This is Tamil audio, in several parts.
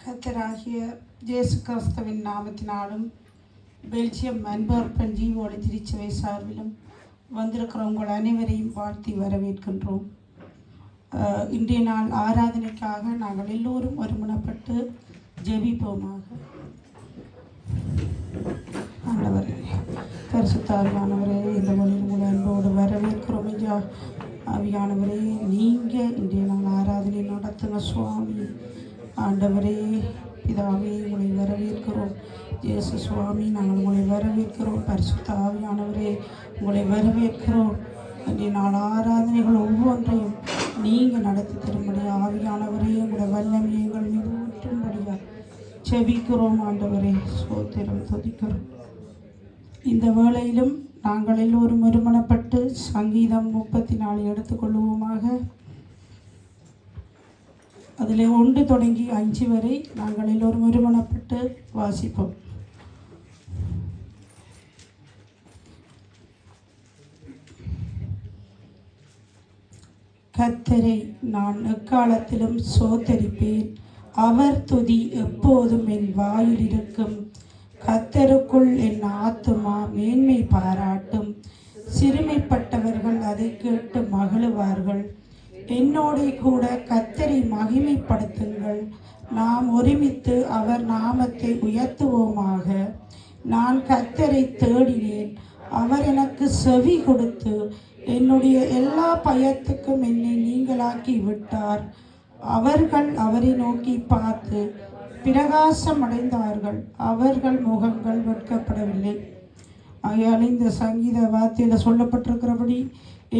கர்த்தராகிய இயேசு கிறிஸ்துவின் நாமத்தினாலும் பெல்ஜியம் அன்பர்பன் ஜீவோலி திருச்சபை சார்பிலும் வந்திருக்கிற உங்கள் அனைவரையும் வாழ்த்தி வரவேற்கின்றோம். இன்றைய நாள் ஆராதனைக்காக நாங்கள் எல்லோரும் ஒருமனப்பட்டு ஜெபிப்போமாக. ஆண்டவரே, பரிசுத்தாவியானவரே, இந்த வழியில் உங்களை அன்போடு வரவேற்கிறோம். ஐயா ஆவியானவரே, நீங்கள் இன்றைய நாள் ஆராதனை நடத்துங்க சுவாமி. ஆண்டவரே, பிதாவே, உங்களை வரவேற்கிறோம். இயேசு சுவாமி, நாங்கள் உங்களை வரவேற்கிறோம். பரிசுத்த ஆவியானவரே, உங்களை வரவேற்கிறோம். இன்றைய நாள் ஆராதனைகள் ஒவ்வொன்றையும் நீங்கள் நடத்தி தரும்படி ஆவியானவரே, உங்களை வல்லமை எங்கள் மீது ஊற்றும்படியாக செபிக்கிறோம். ஆண்டவரே, ஸ்தோத்திரம் துதிக்கிறோம். இந்த வேளையிலும் நாங்கள் எல்லோரும் ஒருமனப்பட்டு சங்கீதம் 34 எடுத்துக்கொள்வோமாக. அதில் 1 தொடங்கி 5 வரை நாங்கள் எல்லோரும் ஒருமனப்பட்டு வாசிப்போம். கர்த்தரை நான் எக்காலத்திலும் சோத்தரிப்பேன், அவர் துதி எப்போதும் என் வாயில் இருக்கும். கர்த்தருக்குள் என் ஆத்துமா மேன்மை பாராட்டும், சிறுமைப்பட்டவர்கள் அதை கேட்டு மகிழுவார்கள். என்னோட கூட கர்த்தரை மகிமைப்படுத்துங்கள், நாம் ஒருமித்து அவர் நாமத்தை உயர்த்துவோமாக. நான் கர்த்தரை தேடினேன், அவர் எனக்கு செவி கொடுத்து என்னுடைய எல்லா பயத்துக்கும் என்னை நீங்களாக்கி விட்டார். அவர்கள் அவரை நோக்கி பார்த்து பிரகாசம் அடைந்தார்கள், அவர்கள் முகங்கள் வெட்கப்படவில்லை. ஆகையால் இந்த சங்கீத வார்த்தையில் சொல்லப்பட்டிருக்கிறபடி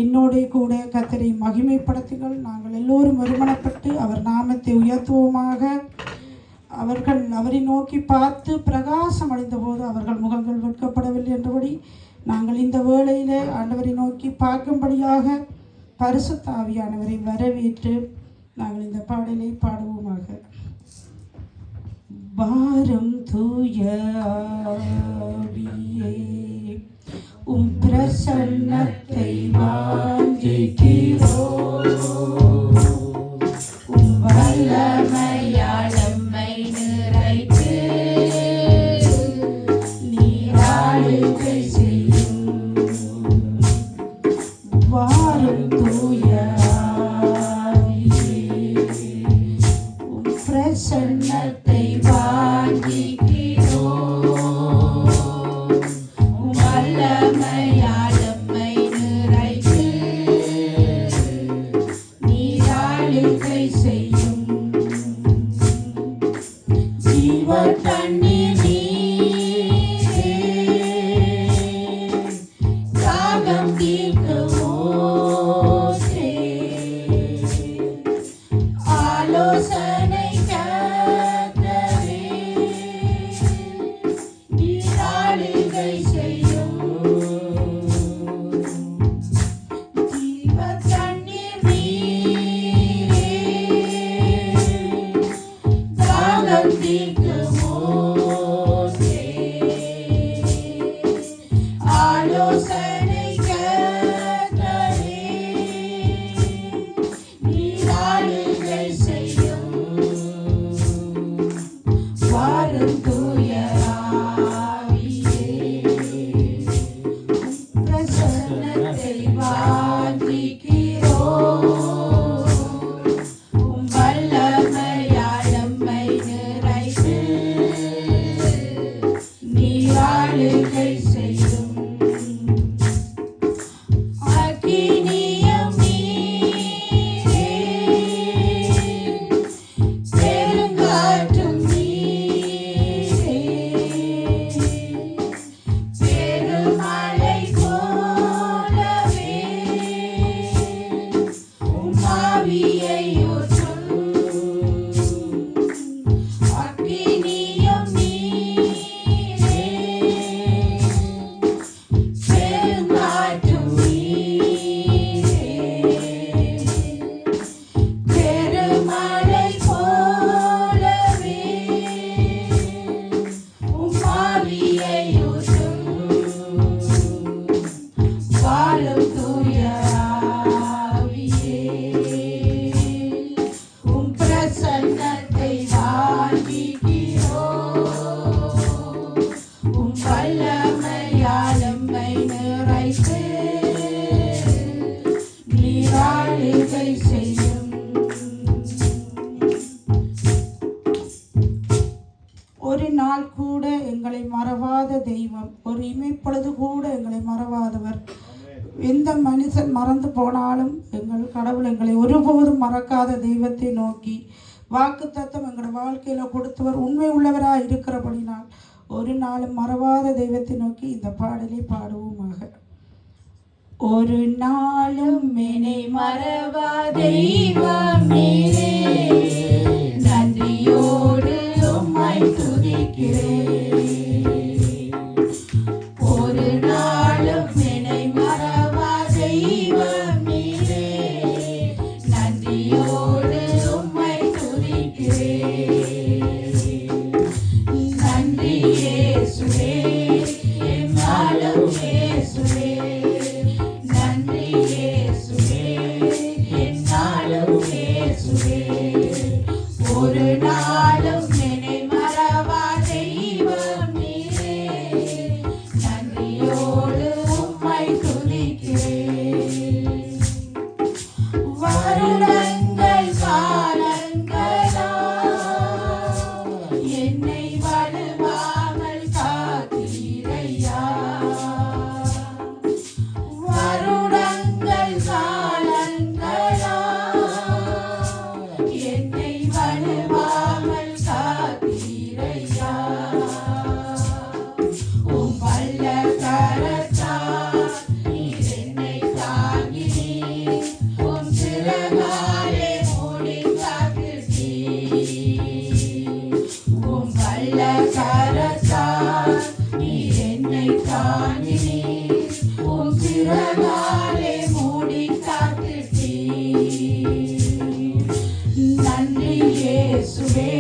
என்னோட கூட கர்த்தரை மகிமைப்படுத்துங்கள், நாங்கள் எல்லோரும் ஒருமனப்பட்டு அவர் நாமத்தை உயர்த்துவோமாக. அவர்கள் அவரை நோக்கி பார்த்து பிரகாசம் அடைந்த போது அவர்கள் முகங்கள் வெட்கப்படவில்லை என்றபடி நாங்கள் இந்த வேளையிலே ஆண்டவரை நோக்கி பார்க்கும்படியாக பரிசுத்த ஆவியானவரை வரவேற்று நாங்கள் இந்த பாடலை பாடுவோமாக. வாரும் தூய ஆவியே, உம் பிரசன்னத்தை வாஞ்சிக்கிறோம், உம் வல்லமையால் எம்மை நிறைத்து நீர் ஆளுகை செய்யும். வாரும் தூய ஆவியே, உம் பிரசன்னத்தை உம் வல்லமையால் எம்மை நிறைத்து தெய்வம், ஒரு இமைப்பொழுது கூட எங்களை மறவாதவர். எந்த மனுஷன் மறந்து போனாலும் எங்கள் கடவுள் எங்களை ஒருபோதும் மறக்காத தெய்வத்தை நோக்கி வாக்குத்தத்தம் எங்களோட வாழ்க்கையில் கொடுத்தவர் உண்மை உள்ளவராக இருக்கிறபடினால் ஒரு நாளும் மறவாத தெய்வத்தை நோக்கி இந்த பாடலை பாடுவோமாக. ஒரு நாளும் என்னை மறவா தெய்வம் நீரே, நன்றியோடு உம்மை துதிக்கிறேன். ஒரு நாளும் என்னை மறவா தெய்வம் நீரே, நன்றியோடு உம்மை துதிக்கிறேன். நன்றி இயேசுவே, என்னாலும் இயேசுவே, நன்றி இயேசுவே, என்னாலும் இயேசுவே. ஒரு நாளும் என்னை மறவா தெய்வம் நீரே, நன்றியோடு உம்மை துதிக்கிறேன். வருடங்கள் காலங்களா என்னை வலுவாமல் காத்தீரையா. வருடங்கள் காலங்களா என்னை வலுவாமல் காத்தீரையா. உம் வல்ல கரத்தால் நீர் என்னை தாங்கினீர், உம் சிறகாலே மூடி காத்துட்டீர். உம் வல்ல கரத்தால் நீர் என்னை தாங்கினீர், உம் சிறகாலே மூடி காத்துட்டீர். நன்றி இயேசுவே,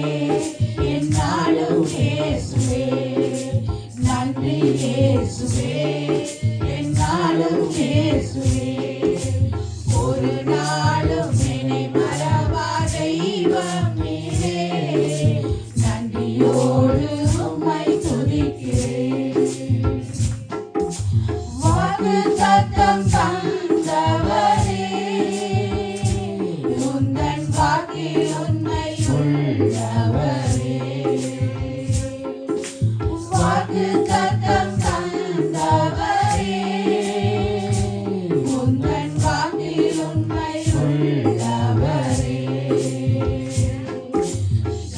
என்னாலும் இயேசுவே, நன்றி இயேசுவே, என்னாலும் இயேசுவே. ஒரு நாளும் என்னை மறவா தெய்வம் நீரே, நன்றியோடு உம்மை துதிக்கிறேன். வாக்குத்தத்தம் தந்தவரே, உந்தன் வாக்கில் உண்மை உள்ளவரே. வாக்குத்தத்தம் தந்தவரே, உந்தன் வாக்கில் உண்மை உள்ளவரே.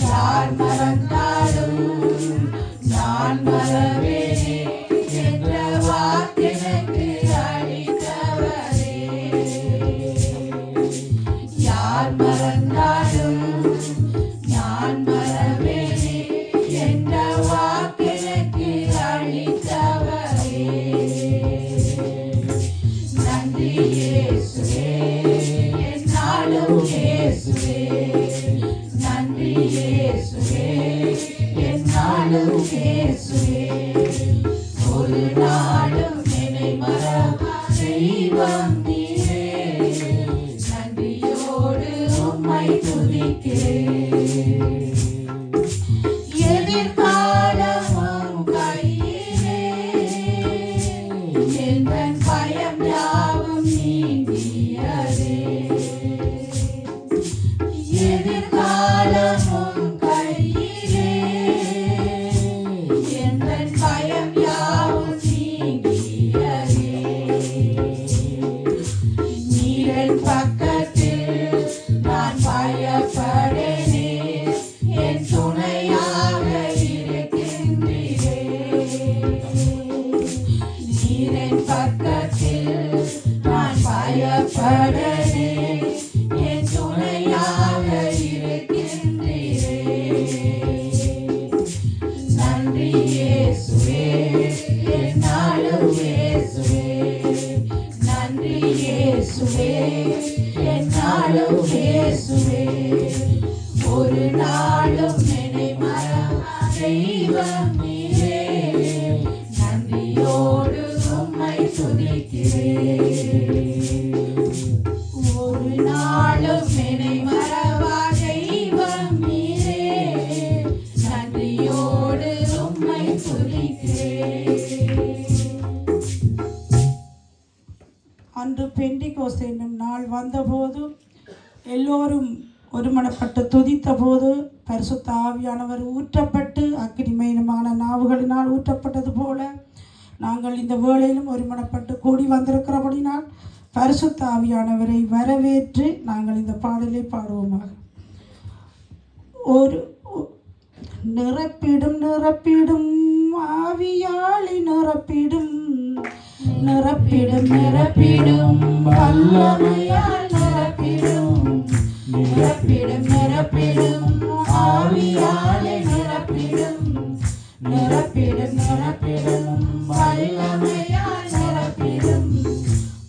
யார் மறந்தாலும் நான் மறவேனே என்ற வாக்கெனக்கு அளித்தவரே. யார் மறந்தாலும் நான் மறவேனே என்ற வாக்கெனக்கு அளித்தவரே. நன்றி இயேசுவே, என்னாலும் இயேசுவே, நன்றி இயேசுவே, என்னாலும் இயேசுவே. ஒரு நாளும் என்னை மறவா தெய்வம் நீரே, நன்றியோடு உம்மை துதிக்கிறேன். எதிர்காலம் உம் கையிலே, எந்தன் பயம் யாவும் நீங்கியதே. எதிர்காலம் உம் கையிலே, எந்தன் பயம் யாவும் நீங்கியதே. நீரின் பக்கத்தில் நான் பயப்படேனே, என் துணையாக இருக்கின்றீரே. நீரின் பக்கத்தில் நான் பயப்படேனே, என் துணையாக இருக்கின்றீரே. நன்றி இயேசுவே, என்னாலும் இயேசுவே, நன்றி இயேசுவே, என்னாலும் இயேசுவே. ஒரு நாளும் என்னை மறவா தெய்வம் நீரே, நன்றியோடு உம்மை துதிக்கிறேன். ஒரு நாளும் என்னை மறவா தெய்வம் நீரே, நன்றியோடு உம்மை துதிக்கிறேன். அன்று பெண்டிகோஸ்து என்னும் நாள் வந்தபோது எல்லோரும் ஒருமனப்பட்டு துதித்த போது பரிசுத்த ஆவியானவர் ஊற்றப்பட்டு அக்கினிமயமான நாவுகளினால் ஊற்றப்பட்டது போல நாங்கள் இந்த வேளையிலும் ஒருமனப்பட்டு கூடி வந்திருக்கிறபடினால் பரிசுத்த ஆவியானவரை வரவேற்று நாங்கள் இந்த பாடலை பாடுவோமாக. ஒரு நிரப்பிடும் நிரப்பிடும் ஆவியாளி நிரப்பிடும் நிரப்பிடும் நிரப்பிடும் வல்லமையால் நிரப்பிடும் நிரப்பிடும் நிரப்பிடும் ஆவியாளி நிரப்பிடும் நிரப்பிடும் நிரப்பிடும் வல்லமையால் நிரப்பிடும்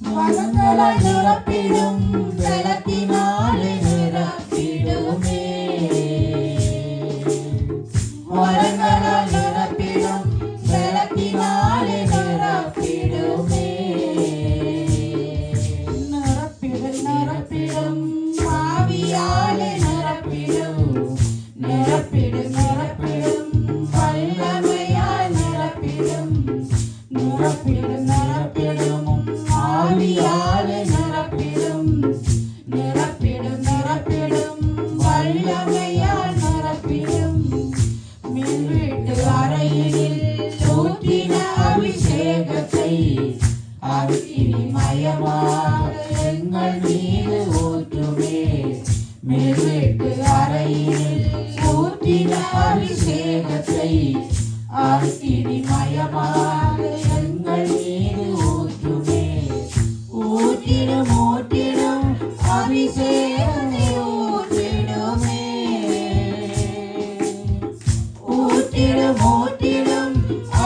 வரங்களால் நிரப்பிடும் பலத்தினாலே நிரப்பிடுமே வரங்களால் நிரப்பிடும் பலத்தினாலே நிரப்பிடுமே நிரப்பிடும் நிரப்பிடும் ஆவியாலே நிரப்பிடும் நிரப்பிடும் நிரப்பிடும் வல்லமையால் நிரப்பிடும் நிரப்பிடும் நிரப்பிடும் ஆவியாலே நிரப்பிடும் நிரப்பிடும் நிரப்பிடும் வல்லமையால் நிரப்பிடும் மேல் வீட்டு அறையினில் ஊற்றின அபிஷேகத்தை அக்கினிமயமாக எங்கள் மீது ஊற்றுமே மேல் வீட்டு அறையினில் ஊற்றின அபிஷேகத்தை அக்கினிமயமாக எங்கள் மீது ஊற்றுமே ஊற்றிடும் ஊற்றிடும் அபிஷேகத்தை ஊற்றிடுமே ஊற்றிடும் ஊற்றிடும்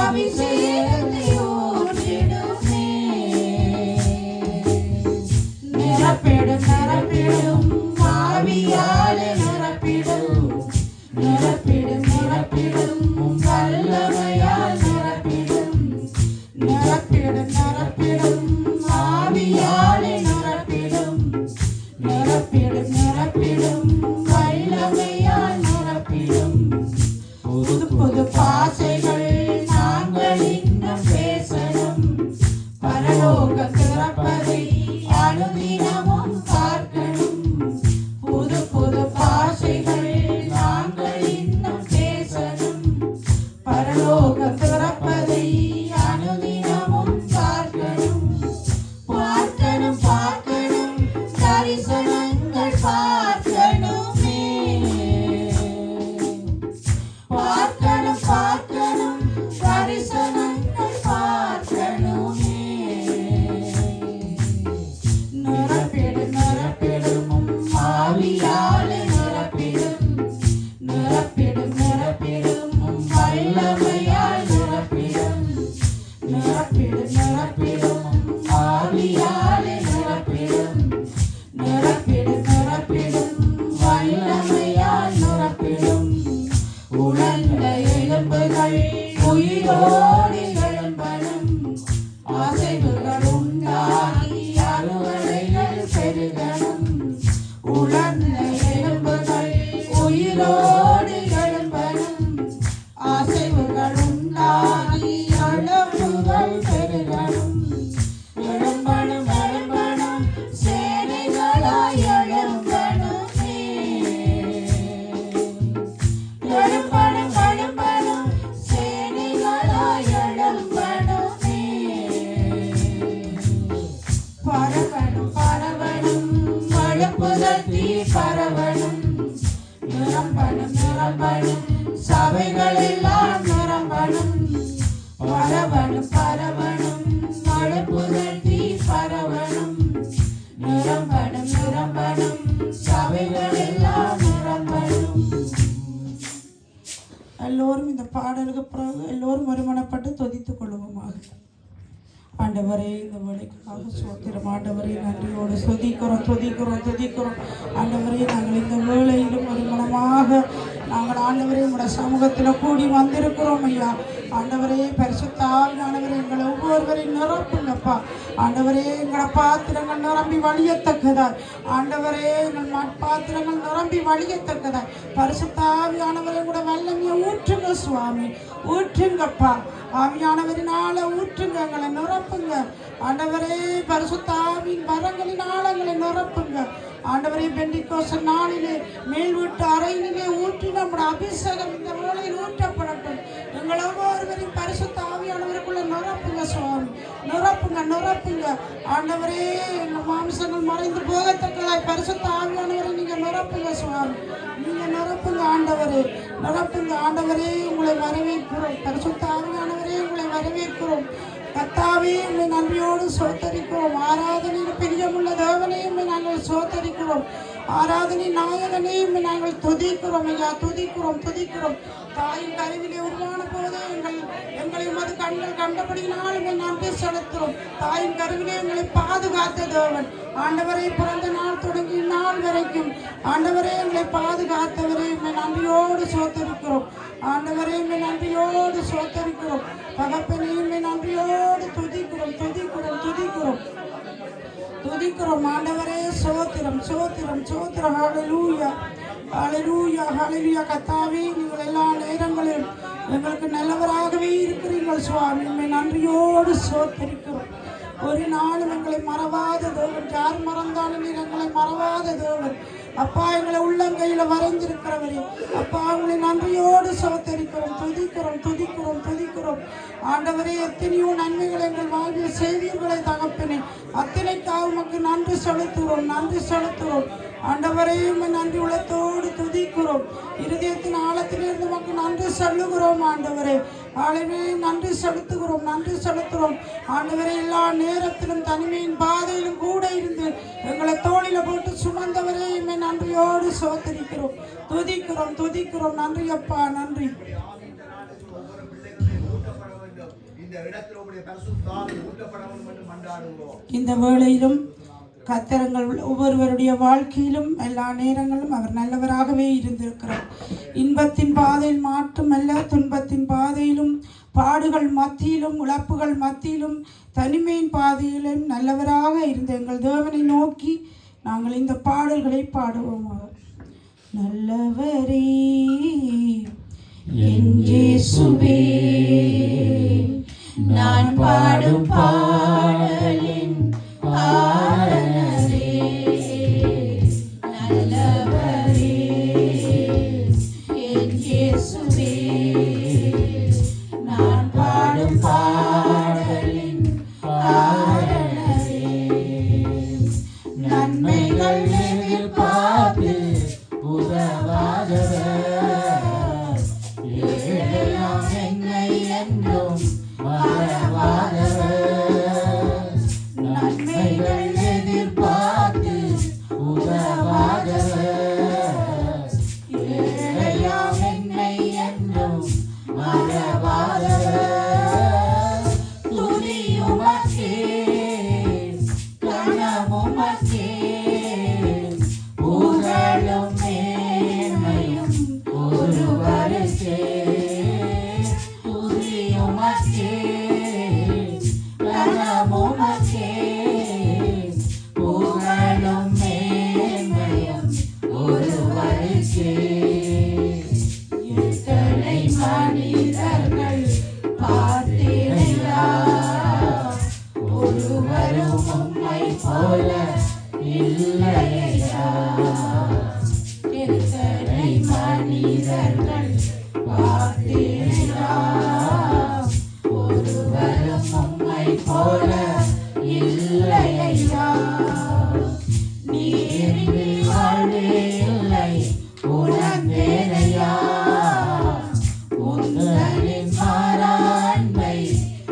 அபிஷேகத்தை ஊற்றிடுமே நிரப்பிடும் நிரப்பிடும் ஆவியாலே நிரப்பிடும் நிரப்பிடும் நிரப்பிடும் வல்லமையால் நிரப்பிடும் நிரப்பிடும் நிரப்பிடும் ஆவியாலே நிரப்பிடும் நிரப்பிடும் நிரப்பிடும் வல்லமையால் நிரப்பிடும் புது புது பாசைகள் நாங்கள் இன்னும் பேசணும் பரலோக திறப்பதை அனுதினமும் பார்க்கணும் புது புது பாசைகள் நாங்கள் இன்னும் பேசணும் பரலோக திறப்பதை அனுதினமும் பார்க்கணும் பார்க்கணும் பார்க்கணும் தரிசனங்கள் பார்க்கணுமே பார்க்கணும் பார்க்கணும் தரிசனங்கள் பார்க்கணுமே நிரப்பிடும் நிரப்பிடும் ஆவியாலே நிரப்பிடும் நிரப்பிடும் நிரப்பிடும் வல்லமையால் நிரப்பிடும் நிரப்பிடும் நிரப்பிடும் ஆவியாலே நிரப்பிடும் நிரப்பிடும் நிரப்பிடும் வல்லமையால் நிரப்பிடும் உணர்ந்த எலும்புகள் உயிரோடு எழும்பணும் அசைவுகள் உண்டாகி அறுவடைகள் பெருகணும் உணர்ந்த எலும்புகள் உயிரோடு எழும்பணும் அசைவுகள் உண்டாகி அளவுகள் பெருகணும் எழும்பணும் எழும்பணும் சேனைகளாய் எழும்பணுமே எழும்பணும் எழும்பணும் சேனைகளாய் எழும்பணுமே பரவணும் பரவணும் எழுப்புதல் தீ பரவணும் நிரம்பணும் நிரம்பணும் சபைகள் எல்லாம் நிரம்பணும் பரவணும் பரவணும் எழுப்புதல் தீ பரவணும் நிரம்பணும் நிரம்பணும் சபைகள் எல்லாம் நிரம்பணும். எல்லோரும் இந்த பாடலுக்கு பிறகு எல்லோரும் ஒருமனப்பட்டு துதித்துக் கொள்வோமாக. ஆண்டவரே இந்த வேலைக்காக சோத்திரம் ஆண்டவரே நன்றியோடு துதிக்கிறோம் துதிக்கிறோம் துதிக்கிறோம் ஆண்டவரே நாங்கள் இந்த வேளையிலும் ஒரு மனமாக நாங்கள் ஆண்டவரே உங்களுடைய சமூகத்தில் கூடி வந்திருக்கிறோம் ஐயா. ஆண்டவரே பரிசுத்த ஆவியானவரே எங்களை ஒவ்வொருவரையும் நிரப்புங்கப்பா. ஆண்டவரே எங்களை பாத்திரங்கள் நிரம்பி வழியத்தக்கதாய் ஆண்டவரே எங்கள் பாத்திரங்கள் நிரம்பி வழியத்தக்கதாய் பரிசுத்த ஆவியானவரை கூட வல்லமையை ஊற்றுங்க சுவாமி ஊற்றுங்கப்பா. ஆவியானவரினால ஊற்றுங்க எங்களை நிரப்புங்க ஆண்டவரே. பரிசுத்த ஆவியின் வரங்களினால எங்களை நிரப்புங்க ஆண்டவரே பெண்டிகோஸ்து நாளிலே மேல் வீட்டு அறையிலே ஊற்றி நம்முடைய அபிஷேகம் இந்த வேளையில் ஊற்றப்படட்டும். எங்கள் ஒவ்வொருவரையும் பரிசுத்த ஆவியானவருக்குள்ள நிரப்புங்க சுவாமி, நிரப்புங்க. ஆண்டவரே எங்கள் மாம்சங்கள் மறைந்து போகத்தக்கதாய் பரிசுத்த ஆவியானவரை நீங்க நிரப்புங்க சுவாமி, நீங்க நிரப்புங்க ஆண்டவரே. உங்களை வரவேற்கிறோம் பரிசுத்த ஆவியானவரே, உங்களை வரவேற்கிறோம். கர்த்தாவே உம்மை நன்றியோடு சோத்தரிக்கிறோம். ஆராதனையில் பிரியமுள்ள தேவனே உம்மை நாங்கள் சோத்தரிக்கிறோம். ஆராதனை நாயகனே உம்மை நாங்கள் துதிக்கிறோம் ஐயா, துதிக்கிறோம். தாயின் கருவிலே உருவான போதே எங்களை உமது கண்கள் கண்டபடியினால் உம்மை நன்றி செலுத்துகிறோம். தாயின் கருவிலே எங்களை பாதுகாத்த தேவன் ஆண்டவரை பிறந்த நாள் தொடங்கி நாள் வரைக்கும் ஆண்டவரே எங்களை பாதுகாத்தவரே உம்மை நன்றியோடு சோத்தரிக்கிறோம். ஆண்டவரே உம்மை நன்றியோடு சோத்தரிக்கிறோம். தகப்பனே உம்மை நன்றியோடு துதிக்கிறோம். ஆண்டவரே சோத்திரம். ஹல்லேலூயா. கர்த்தாவே நீங்கள் எல்லா நேரங்களிலும் எங்களுக்கு நல்லவராகவே இருக்கிறீர்கள் சுவாமி, உம்மை நன்றியோடு சோத்தரிக்கிறோம். ஒரு நாளும் எங்களை மறவாத தேவன், யார் மறந்தாலும் நீர் எங்களை மறவாத தேவன் அப்பா. எங்களை உள்ளங்கையில் வரைந்திருக்கிறவரே அப்பா, உங்களை நன்றியோடு சோத்தரிக்கிறோம். துதிக்கிறோம். ஆண்டவரே எத்தனையோ நன்மைகளை எங்கள் வாழ்வில் செய்தீர்களை தகப்பனே, அத்தனைக்காக உமக்கு நன்றி செலுத்துகிறோம். ஆண்டவரே உம்மை நன்றி உள்ளத்தோடு துதிக்கிறோம். இருதயத்தின் ஆழத்திலிருந்து உமக்கு நன்றி சொல்லுகிறோம் ஆண்டவரே. நன்றி செலுத்துகிறோம். ஆண்டவரே எல்லா நேரத்திலும் தனிமையின் பாதையிலும் கூட இருந்து எங்களை தோளில போட்டு சுமந்தவரே உம்மை நன்றியோடு சோத்தரிக்கிறோம். துதிக்கிறோம். நன்றி அப்பா, நன்றி. இந்த வேளையிலும் கர்த்தர்கள் ஒவ்வொருவருடைய வாழ்க்கையிலும் எல்லா நேரங்களும் அவர் நல்லவராகவே இருந்திருக்கிறார். இன்பத்தின் பாதையில் மட்டுமல்ல, துன்பத்தின் பாதையிலும், பாடுகள் மத்தியிலும், இழப்புகள் மத்தியிலும், தனிமையின் பாதையிலும் நல்லவராக இருந்த எங்கள் தேவனை நோக்கி நாங்கள் இந்த பாடல்களை பாடுவோமாக. நல்லவரே என் இயேசுவே, நான் பாடும் பாடலின் ஆரணரே. நல்லவரே என் இயேசுவே, நான் பாடும் பாடலின் ஆரணரே. நன்மைகள் எதிர்பார்த்து உதவாதவர், ஏழையாம் என்னை என்றும் மறவாதவர். நன்மைகள் எதிர்பார்த்து உதவாதவர், ஏழையாம் என்னை என்றும் மறவாதவர். துதியுமக்கே கனமுமக்கே, புகழும் மேன்மையும் ஒருவருக்கே. துதியுமக்கே கனமுமக்கே, புகழும் மேன்மையும் ஒருவருக்கே. எத்தனை மனிதர்கள் பார்த்தீரையா, ஒருவரும் உம்மை போல இல்லையா. எத்தனை மனிதர்கள் பார்த்தீரையா, ஒருவரும் உம்மை போல இல்லையா. நீரின்றி வாழ்வே இல்லை உணர்ந்தேனையா, உந்தனின் மாறாண்மை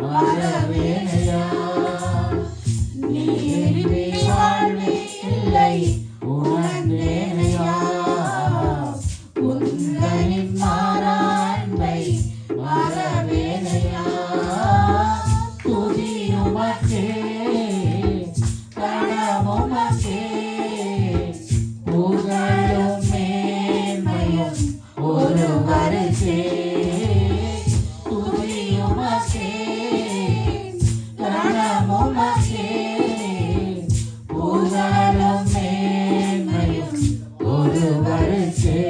வரவேனையா. நீரின்றி வாழ்வே இல்லை உணர்ந்தேனையா, உந்தனின் மாறாண்மை வரவேனையா. துதியுமக்கே கனமுமக்கே, புகழும் மேன்மையும் ஒருவருக்கே. துதியுமக்கே கனமுமக்கே, புகழும் மேன்மையும் ஒருவருக்கே.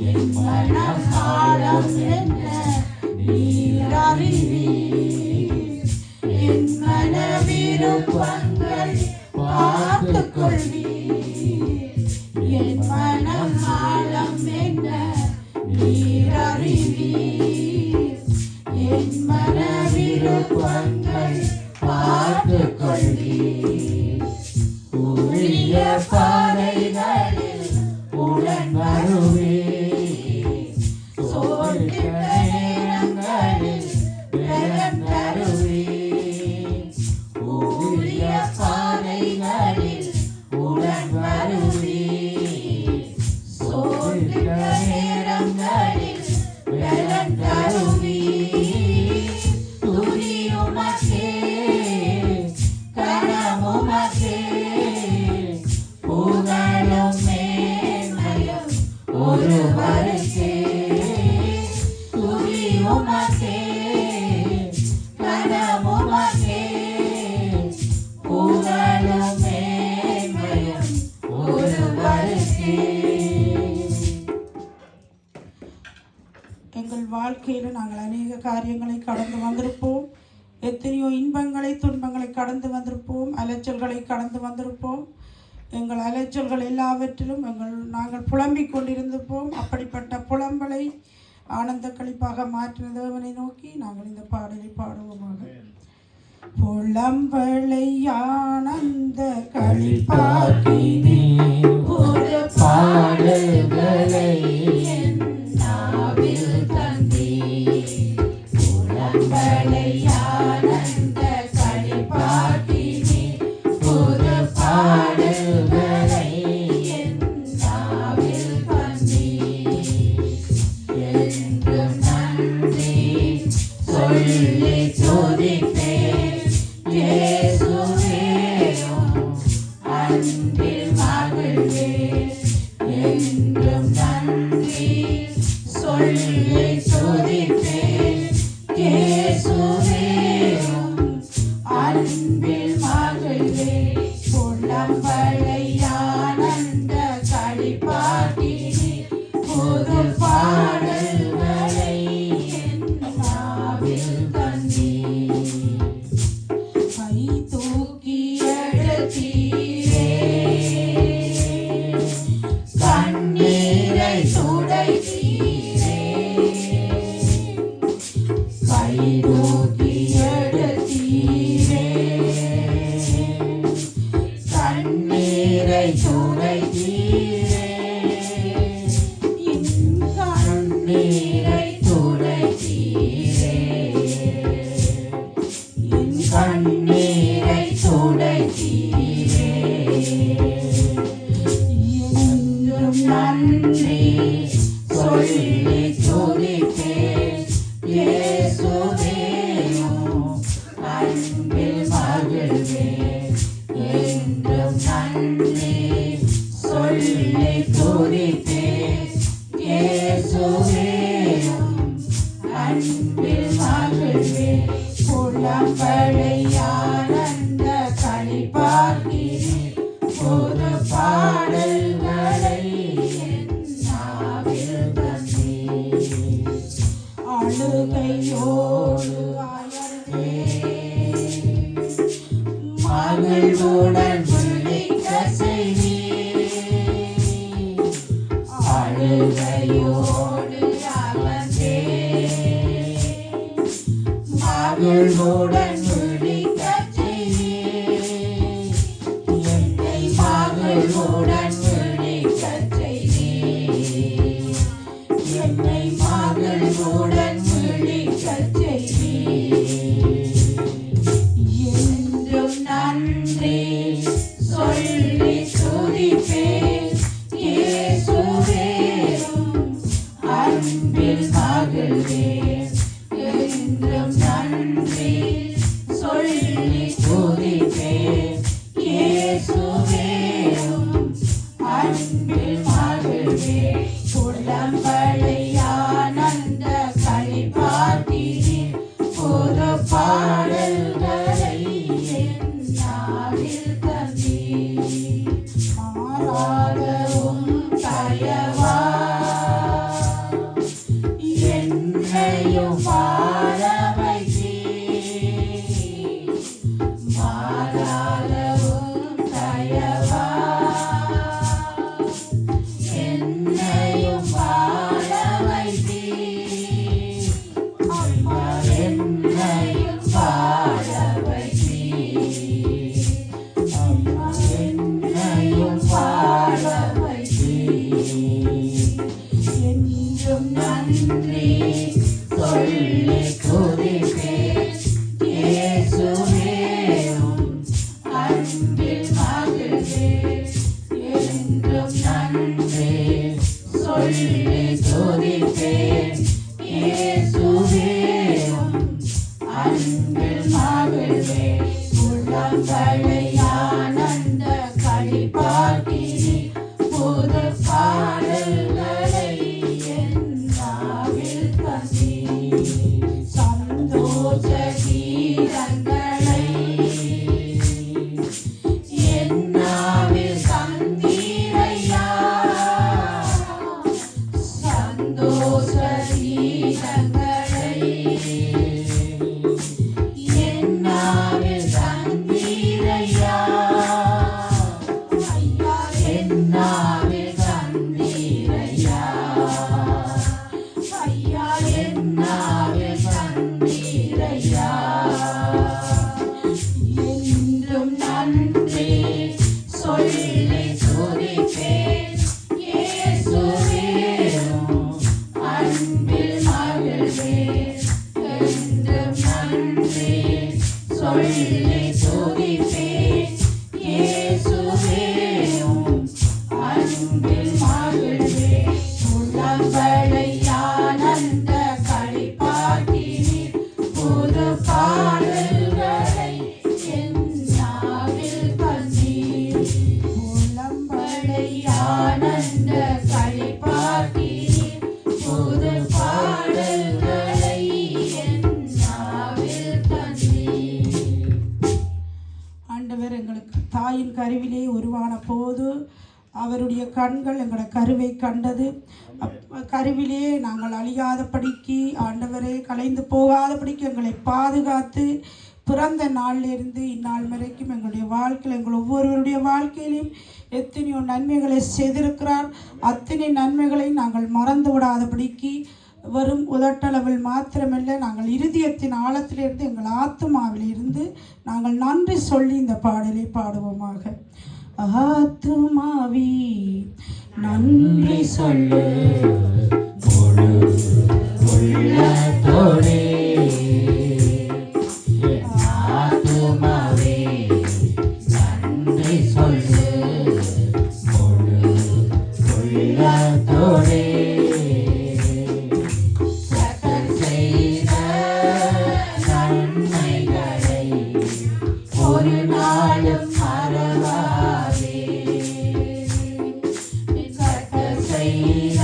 என் மனம் ஆழம் என்ன நீர் அறிவீர், என் மன விருப்பங்கள் பார்த்துக் கொள்ளும். என் மனம் ஆழம் என்ன நீர் அறிவீர். என் மன விருப்பங்கள் பார்த்து கொள்வீர். உரிய பாதைகளில் உடன் வருவீர். சோர்கிற நேரங்களில் பலன் தருவீர். உரிய பாதைகளில் உடன் வருவீர். சோர்கிற நேரங்களில் பலன் தருவீர். துதி உமக்கே, கனம் உமக்கே, புகழும் மேன்மையும் ஒருவருக்கே. துதி உமக்கே, கனம் உமக்கே, புகழும் மேன்மையும் ஒருவருக்கே. எங்கள் வாழ்க்கையில் நாங்கள் அநேக காரியங்களை கடந்து வந்திருப்போம். எத்தனையோ இன்பங்களை துன்பங்களை கடந்து வந்திருப்போம். அலைச்சல்களை கடந்து வந்திருப்போம். எங்கள் அலைச்சல்கள் எல்லாவற்றிலும் நாங்கள் புலம்பிக் கொண்டிருந்திருப்போம். அப்படிப்பட்ட புலம்பலை ஆனந்த களிப்பாக மாற்றின தேவனை நோக்கி நாங்கள் இந்த பாடலை பாடுவோமாக. புலம்பலை ஆனந்த களிப்பாக்கினே ஒரு பாடல்களை என் நாவில் தந்தீர். புலம்பலை ஆனந்த களிப்பாக்கினே ஒரு பாடல்களை என் நாவில் தந்தீர். என்றும் நன்றி சொல்லி துதிப்பேன். இயேசுவேயும் அன்பில் மகிழ்வேன். என்றும் நன்றி சொல்லி துதிப்பேன். இயேசுவேயும் அன்பில் மகிழ்வேன். புலம்பலை ஆனந்த களிப்பாக்கினே புது பாடல்களை என் நாவில் தந்தீர். கை தூக்கி எடுத்தீரே, கண்ணீரை துடைத்தீரே. கை தூக்கி எடுத்தீரே, கண்ணீரை துடைத்தீரே. கண்ணீரை துடைத்தீரே, என் கண்ணீரை துடைத்தீரே. என்றும் நன்றி சொல்லி துதிப்பேன். இயேசுவேயும் அன்பில் மகிழ்வேன். என்றும் நன்றி சொல்லி துதிப்பேன். இயேசுவேயும் அன்பில் மகிழ்வேன். புலம்பலை ஆனந்த களிப்பாக்கினே புது பாடல்களை என் நாவில் தந்தீர். அழுகையோடு அயர்ந்தேன், மகிழ்வுடன் விழிக்க செய்தீர். அழுகையோடு அமர்ந்தேன், மகிழ்வுடன் விழிக்கச் செய்தீர். என்னை மகிழ்வுடன் விழிக்கச் செய்தீர். என்னை மகிழ்வுடன் விழிக்கச் செய்தீர். என்றும் நன்றி சொல்லி துதிப்பேன். இயேசுவேயும் அன்பில் மகிழ்வேன். என்றும் நன்றி சொல்லி துதிப்பேன். இயேசுவேயும் அன்பில் மகிழ்வேன். புலம்பலை ஆனந்த களிப்பாக்கினே புது பாடல்களை என் நாவில் தந்தீர். மாறாதவும் தயவா என்னையும் வாழ வைத்தீர். மாறாதவும் தயவா துதிப்பேன் இயேசுவே அன்பில் மகிழ்வேன் உள்ளங்களை ஆனந்த களிப்பாட்டினி புது பாடல்களை என் நாவில் தந்தி சந்தோஷ கீதங்களை என் நாவில் தந்தீரையா சந்தோஷ கீதங்களை என் நாவில் தந்தீரையா ஐயா என் நாவில் தந்தீரையா ஐயா என் நாவில் தந்தீரையா என்றும் நன்றி சொல்லி துதிப்பேன் இயேசுவே அன்பில் மகிழ்வேன் என்றும் நன்றி சொல்லி துதிப்பேன் இயேசுவே அன்பில் மகிழ்வேன் உள்ளங்களை ஆனந்த களிப்பாட்டினீர் புது பாடல்களை என் நாவில் தந்தீர் உள்ளங்களை ஆனந்த களிப்பாட்டினீர் புது பாடல்களை என் நாவில் தந்தீர். ஆண்டவர் எங்களுக்கு தாயின் கருவிலே உருவான போது அவருடைய கண்கள் எங்களோட கருவை கண்டது. கருவிலே நாங்கள் அழியாதபடிக்கு ஆண்டவரே கலைந்து போகாதபடிக்கு எங்களை பாதுகாத்து பிறந்த நாளிலிருந்து இந்நாள் வரைக்கும் எங்களுடைய வாழ்க்கையில் எங்கள் ஒவ்வொருவருடைய வாழ்க்கையிலும் எத்தனையோ நன்மைகளை செய்திருக்கிறார். அத்தனை நன்மைகளை நாங்கள் மறந்து விடாதபடிக்கு வெறும் உதட்டளவில் மாத்திரமல்ல நாங்கள் இருதயத்தின் ஆழத்திலிருந்து எங்கள் ஆத்துமாவில் இருந்து நாங்கள் நன்றி சொல்லி இந்த பாடலை பாடுவோமாக. ஆத்துமாவி நன்றி சொல்லு முழு உள்ளத்தோடே ஆத்துமாவே நன்றி சொல்லு முழு உள்ளத்தோடே கர்த்தர் செய்த நன்மைகளை ஒரு நாளும் மறவாதே. கர்த்தர் செய்த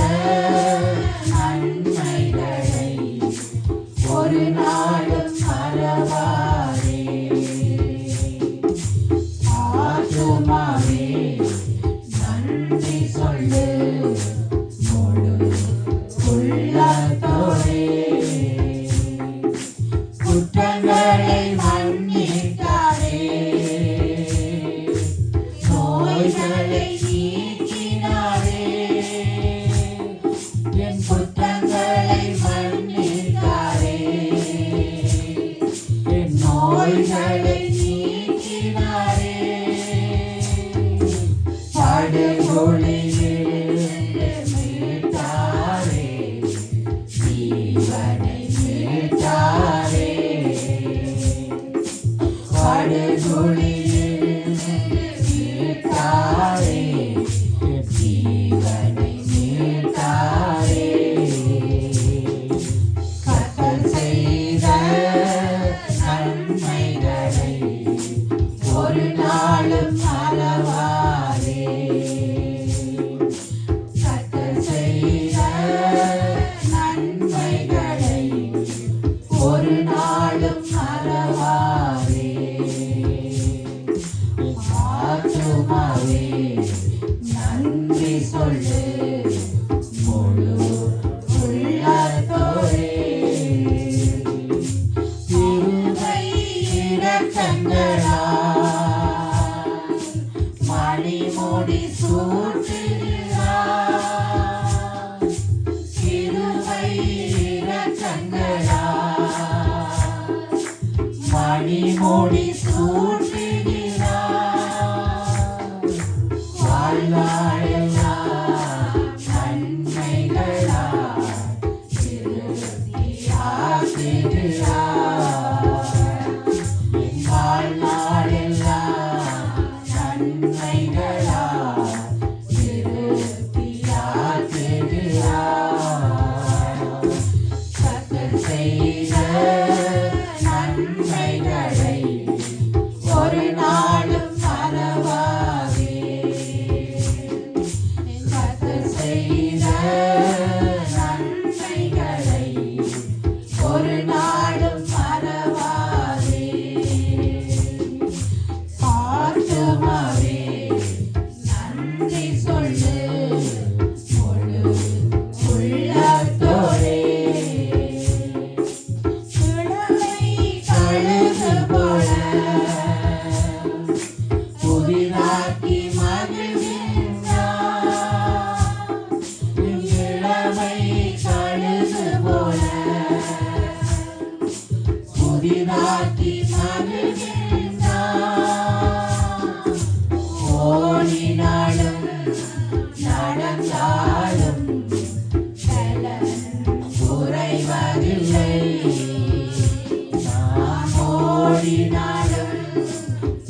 நாம் ஓடினாலும்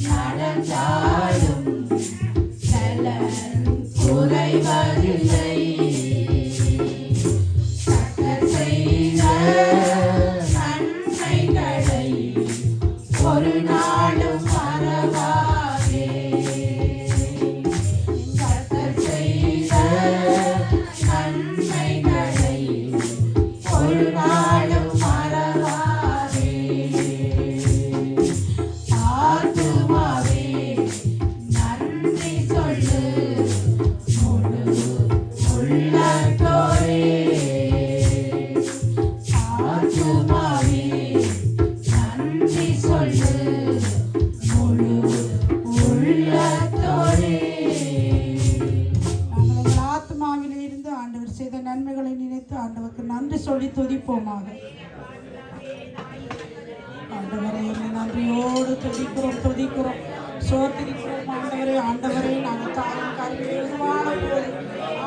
நடந்தாலும் பலன் குறைவதில்லை. கர்த்தர் செய்த நன்மைகளை ஒரு நாளும் மறவாதே. கர்த்தர் செய்த நன்மைகளை ஒரு நாளும் மறவாதே. ஆத்துமாவே நன்றி சொல்லு, முழு உள்ளத்தோடே. ஆத்துமாவே நன்றி சொல்லு, முழு உள்ளத்தோடே. நாங்கள் எங்கள் ஆத்மாவிலே இருந்து ஆண்டவர் செய்த நன்மைகளை நினைத்து ஆண்டவருக்கு நன்றி சொல்லி துதிப்போமாக. ஆண்டவரை நன்றியோடு துதிக்கிறோம் சோத்திரிக்கிறோம். ஆண்டவரை நாங்கள் தாயின் கருவிலே உருவான போது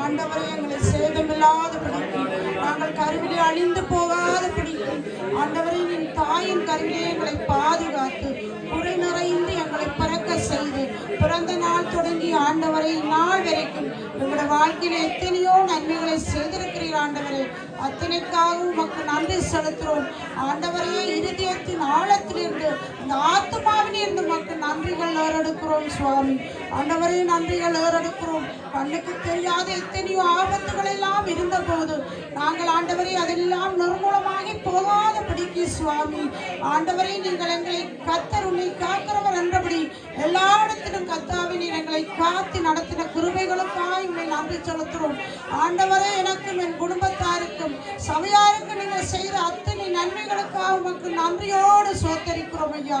ஆண்டவரை எங்களை சேதமில்லாதபடிக்கு, நாங்கள் கருவிலே அழிந்து போகாதபடிக்கு ஆண்டவரை என் தாயின் கருவிலே எங்களை பாதுகாத்து குறை நிறைந்து எங்களை பிறக்க செய்து பிறந்த நாள் தொடங்கி ஆண்டவரை நாள் வரைக்கும் எங்களுடைய வாழ்க்கையில எத்தனையோ நன்மைகளை செய்திருக்கிறீர் ஆண்டவரே. அத்தனைக்காகவும் உமக்கு நன்றி செலுத்துகிறோம் ஆண்டவரே. இருதயத்தின் ஆழத்திலிருந்து இந்த ஆத்மாவிலிருந்து உமக்கு நன்றிகள் ஏறெடுக்கிறோம் சுவாமி. ஆண்டவரே நன்றிகள் ஏறெடுக்கிறோம். கண்ணுக்கு தெரியாத எத்தனையோ ஆபத்துகள் எல்லாம் இருந்த போது நாங்கள் ஆண்டவரே அதெல்லாம் நிர்மூலமாகி போகாதபடிக்கு சுவாமி ஆண்டவரே நீங்கள் எங்களை கர்த்தர் உன்னை காக்கிறவர் என்றபடி எல்லா இடத்திலும் கர்த்தாவே நீர் எங்களை காத்து நடத்தின கிருபைகளுக்காக உங்களை நன்றி செலுத்துகிறோம் ஆண்டவரே. எனக்கும் என் குடும்பத்தாருக்கும் சபையாருக்கு நீங்கள் செய்த அத்தனை நன்மைகளுக்காக உமக்கு நன்றியோடு சோத்தரிக்கிறோம் ஐயா.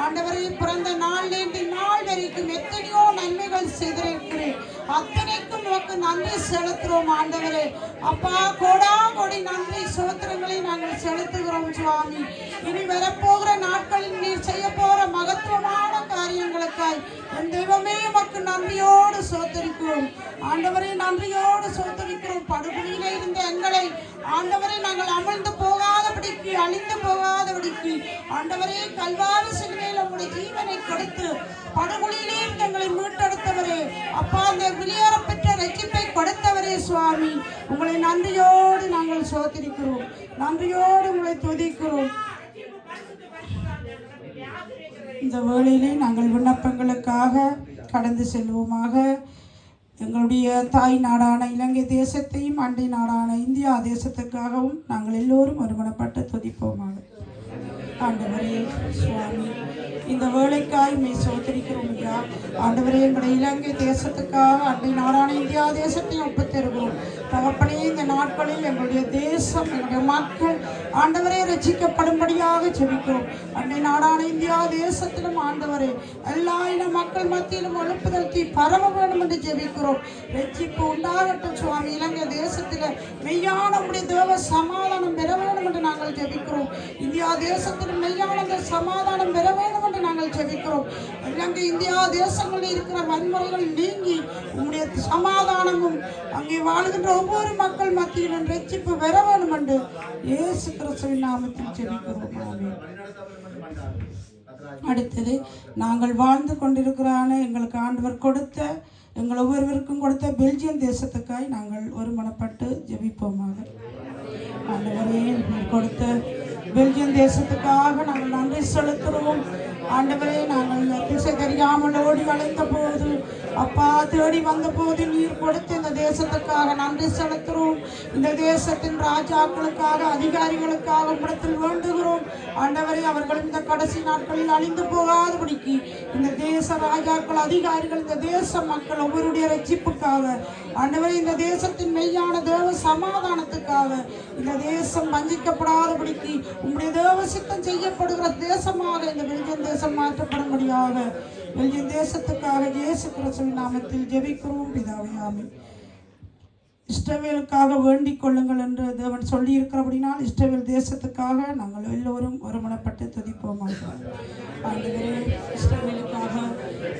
ஆண்டவரே பிறந்த நாளிலிருந்து நாள் வரைக்கும் எத்தனையோ நன்மைகள் செய்திருக்கிறேன். அத்தனைக்கும் உமக்கு நன்றி செலுத்துகிறோம் ஆண்டவரே. அப்பா கோடா கோடி நன்றி சோத்திரங்களை நாங்கள் செலுத்துகிறோம் சுவாமி. இனி வரப்போகிற நாட்களில் நீர் செய்ய போகிற மகத்துவமான காரியங்களுக்காய் என் தெய்வமே உமக்கு நன்றியோடு சோத்தரிக்கிறோம் ஆண்டவரே. நன்றியோடு சோத்தரிக்கிறோம். படுகொலியிலே இருந்த எங்களை ஆண்டவரை நாங்கள் அமிழ்ந்து போகாதபடிக்கு, அழிந்து போகாதபடிக்கு ஆண்டவரே கல்வாரி சிலுவையில் உங்களுடைய ஜீவனை கொடுத்து படுகொலியிலே இருந்து எங்களை மீட்டெடுத்தவரே அப்பா, அந்த வெளியேற பெற்ற ரட்சிப்பை கொடுத்தவரே சுவாமி, உங்களை நன்றியோடு நாங்கள் சோதரிக்கிறோம், நன்றியோடு உங்களை துதிக்கிறோம். இந்த வேளையிலே நாங்கள் விண்ணப்பங்களுக்காக கடந்து செல்வோமாக. எங்களுடைய தாய் நாடான இலங்கை தேசத்தையும் அண்டை நாடான இந்தியா தேசத்துக்காகவும் நாங்கள் எல்லோரும் ஒருமனப்பட்டு துதிப்போமாக. ஆண்டவரே சுவாமி, இந்த வேலைக்காய் மே சோதரிக்கிறோம் ஐயா. ஆண்டவரே எங்களுடைய இலங்கை தேசத்துக்காக அண்டை நாடான இந்தியா தேசத்தையும் ஒப்புத்தருகிறோம் தகப்பனே. இந்த நாட்களில் எங்களுடைய தேசம், எங்களுடைய மக்கள் ஆண்டவரே ரட்சிக்கப்படும்படியாக ஜெபிக்கிறோம். அண்டை நாடான இந்தியா தேசத்திலும் ஆண்டவரே எல்லா இன மக்கள் மத்தியிலும் எழுப்புதல் தீ பரவ வேண்டும் என்று ஜெபிக்கிறோம். ரட்சிப்பு உண்டாகட்டும் சுவாமி. இலங்கை தேசத்தில் மெய்யான உடைய தேவ சமாதானம் பெற வேண்டும் என்று நாங்கள் ஜெபிக்கிறோம். இந்தியா தேசத்தில் மெய்யான சமாதானம் பெற வேண்டும் என்று நாங்கள் ஜெபிக்கிறோம். இலங்கை இந்தியா தேசங்களில் இருக்கிற வன்முறைகள் நீங்கி உங்களுடைய சமாதானமும் அங்கே வாழ்கின்ற ஒவ்வொரு மக்கள் மத்தியிலும் ரட்சிப்பு பெற வேண்டும் என்று இயேசு கிறிஸ்துவின் நாமத்தில் ஜெபிக்கிறோம். அடுத்தது நாங்கள் வாழ்ந்து கொண்டிருக்கிறான எங்களுக்கு ஆண்டவர் கொடுத்த, எங்கள் ஒவ்வொருவருக்கும் கொடுத்த பெல்ஜியம் தேசத்துக்காய் நாங்கள் ஒருமனப்பட்டு ஜெபிப்போமாக. ஆண்டவரே கொடுத்த பெல்ஜியம் தேசத்துக்காக நாங்கள் நன்றி செலுத்துகிறோம். ஆண்டவரே நாங்கள் திசை தெரியாமல் ஓடி அழைத்த போது அப்பா தேடி வந்த போது நீர் கொடுத்த இந்த தேசத்துக்காக நன்றி செலுத்துகிறோம். இந்த தேசத்தின் ராஜாக்களுக்காக, அதிகாரிகளுக்காக உம்மிடத்தில் வேண்டுகிறோம். ஆண்டவரே அவர்கள் இந்த கடைசி நாட்களில் அழிந்து போகாதபடிக்கு இந்த தேச ராஜாக்கள், அதிகாரிகள், இந்த தேச மக்கள் ஒவ்வொருடைய ரட்சிப்புக்காக ஆண்டவரே, இந்த தேசத்தின் மெய்யான தேவ சமாதானத்துக்காக, இந்த தேசம் வஞ்சிக்கப்படாதபடிக்கு உம்முடைய தேவ சித்தம் செய்யப்படுகிற தேசமாக இந்த பெல்ஜியம் தேசம் மாற்றப்படும்படியாக பெல்ஜியம் தேசத்துக்காக இயேசு கிறிஸ்துவின் நாமத்தில் ஜெபிக்கிறோம் பிதாவே, ஆமென். இஸ்ரவேலுக்காக வேண்டிக் கொள்ளுங்கள் என்று தேவன் சொல்லி இருக்கிறபடினால் இஸ்ரவேல் தேசத்துக்காக நாங்கள் எல்லோரும் ஒருமனப்பட்டு துதிப்போமாக. ஆண்டவரே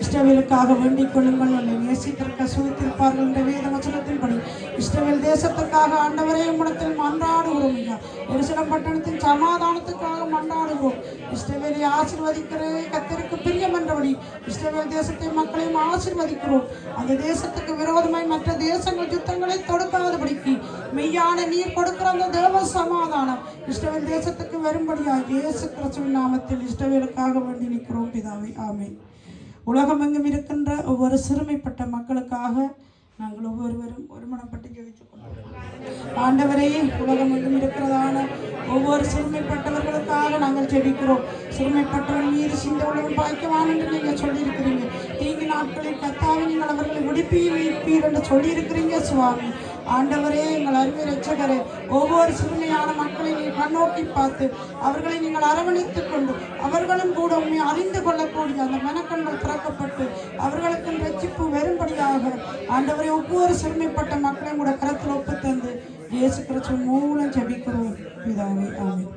இஸ்ரவேலுக்காக வேண்டிக் கொள்ளுங்கள், என்னை நேசித்திருக்க சுவித்திருப்பார்கள் என்ற வேத வசனத்தின்படி இஸ்ரவேல் தேசத்துக்காக ஆண்டவரே உம்மிடத்தில் மன்றாடுகிறோம் ஐயா. ஒரு சில எருசலேம் பட்டணத்தின் சமாதானத்துக்காக மன்றாடுகிறோம். இஸ்ரவேலை ஆசீர்வதிக்கிற கர்த்தருக்கு பிரியமன்றபடி இஸ்ரவேல் தேசத்தை மக்களையும் ஆசீர்வதிக்கிறோம். அந்த தேசத்துக்கு விரோதமாய் மற்ற தேசங்கள் யுத்தங்களை தொடுக்காதபடிக்கு மெய்யான நீர் கொடுக்கிற அந்த தேவ சமாதானம் இஸ்ரவேல் தேசத்துக்கு வரும்படியாக இயேசு கிறிஸ்துவின் நாமத்தில் இஸ்ரவேலுக்காக வேண்டி நிற்கிறோம் பிதாவே, ஆமென். உலகமெங்கும் இருக்கின்ற ஒவ்வொரு சிறுமைப்பட்ட மக்களுக்காக நாங்கள் ஒவ்வொருவரும் ஒருமனப்பட்டு ஜெபித்துக் கொள்கிறோம். ஆண்டவரே, உலகமெங்கும் இருக்கிறதான ஒவ்வொரு சிறுமைப்பட்டவர்களுக்காக நாங்கள் ஜெபிக்கிறோம். சிறுமைப்பட்டவன் மீது சிந்தவுள்ளவன் பாய்க்குவான் என்று நீங்கள் சொல்லியிருக்கிறீங்க. தீங்கு நாட்களில் கர்த்தாவே நீங்கள் அவர்களை விடுப்பீர் என்று சொல்லியிருக்கிறீங்க சுவாமி. ஆண்டவரே, எங்கள் அருமை இரட்சகரே, ஒவ்வொரு சிறுமையான மக்களை நீர் கண்ணோக்கி பார்த்து அவர்களை நீங்கள் அரவணைத்துக் கொண்டு அவர்களும் கூட உண்மை அறிந்து கொள்ளக்கூடிய அந்த மனக்கண்கள் திறக்கப்பட்டு அவர்களுக்கு ரட்சிப்பு வரும்படியாக ஆண்டவரே ஒவ்வொரு சிறுமைப்பட்ட மக்களையும் கூட கரத்தில் ஒப்பு தந்து இயேசு கிறிஸ்துவின் மூலம் ஜெபிக்கிறோம் பிதாவே, ஆமென்.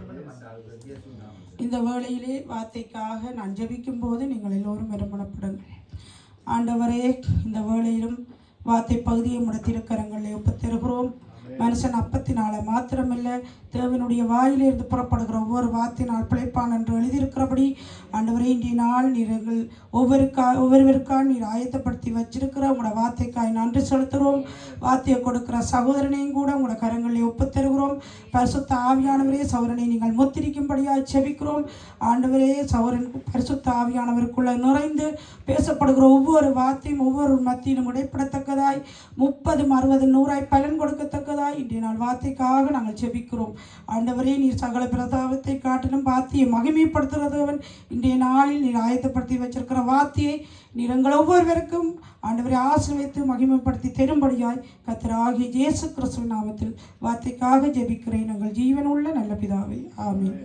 இந்த வேளையிலே வார்த்தைக்காக நான் ஜெபிக்கும் போது நீங்கள் எல்லோரும் விரும்பப்படுங்க. ஆண்டவரே, இந்த வேளையிலும் வார்த்தை பகுதியை உடைய திருக்கரங்களை ஒப்புத்தருகிறோம். மனுஷன் அப்பத்தினால மாத்திரமில்லை, தேவனுடைய வாயிலிருந்து புறப்படுகிற ஒவ்வொரு வார்த்தையினால் பிழைப்பான் என்று எழுதியிருக்கிறபடி ஆண்டவரே, இன்றைய நாள் நீங்கள் ஒவ்வொருவருக்காக நீர் ஆயத்தப்படுத்தி வச்சிருக்கிற உங்களோட வார்த்தைக்காய் நன்றி செலுத்துகிறோம். வார்த்தையை கொடுக்கிற சகோதரனையும் கூட உங்களோட கரங்களை ஒப்புத்தருகிறோம். பரிசுத்த ஆவியானவரே, சகோதரனை நீங்கள் முத்திரிக்கும்படியாக செபிக்கிறோம். ஆண்டவரே, சகோதரன் பரிசுத்த ஆவியானவருக்குள்ள நுழைந்து பேசப்படுகிற ஒவ்வொரு வார்த்தையும் ஒவ்வொரு மத்தியிலும் இடைப்படத்தக்கதாய் 30, 60, 100 பலன் கொடுக்கத்தக்கதாய் இன்றைய நாள் வார்த்தைக்காக நாங்கள் செபிக்கிறோம். ஆண்டவரே, நீர் சகல பிரதாபத்தை காட்டிலும் வார்த்தையை மகிமைப்படுத்துகிறவன். இன்றைய நாளில் நீர் ஆயத்தப்படுத்தி வச்சிருக்கிற வார்த்தையை நீர் எங்கள் ஒவ்வொருவருக்கும் ஆண்டவரை ஆசீர்வதித்து மகிமைப்படுத்தி தரும்படியாய் கர்த்தராகிய இயேசு கிறிஸ்துவின் நாமத்தில் வார்த்தைக்காக ஜெபிக்கிறேன் எங்கள் ஜீவனுள்ள நல்ல பிதாவே, ஆமென்.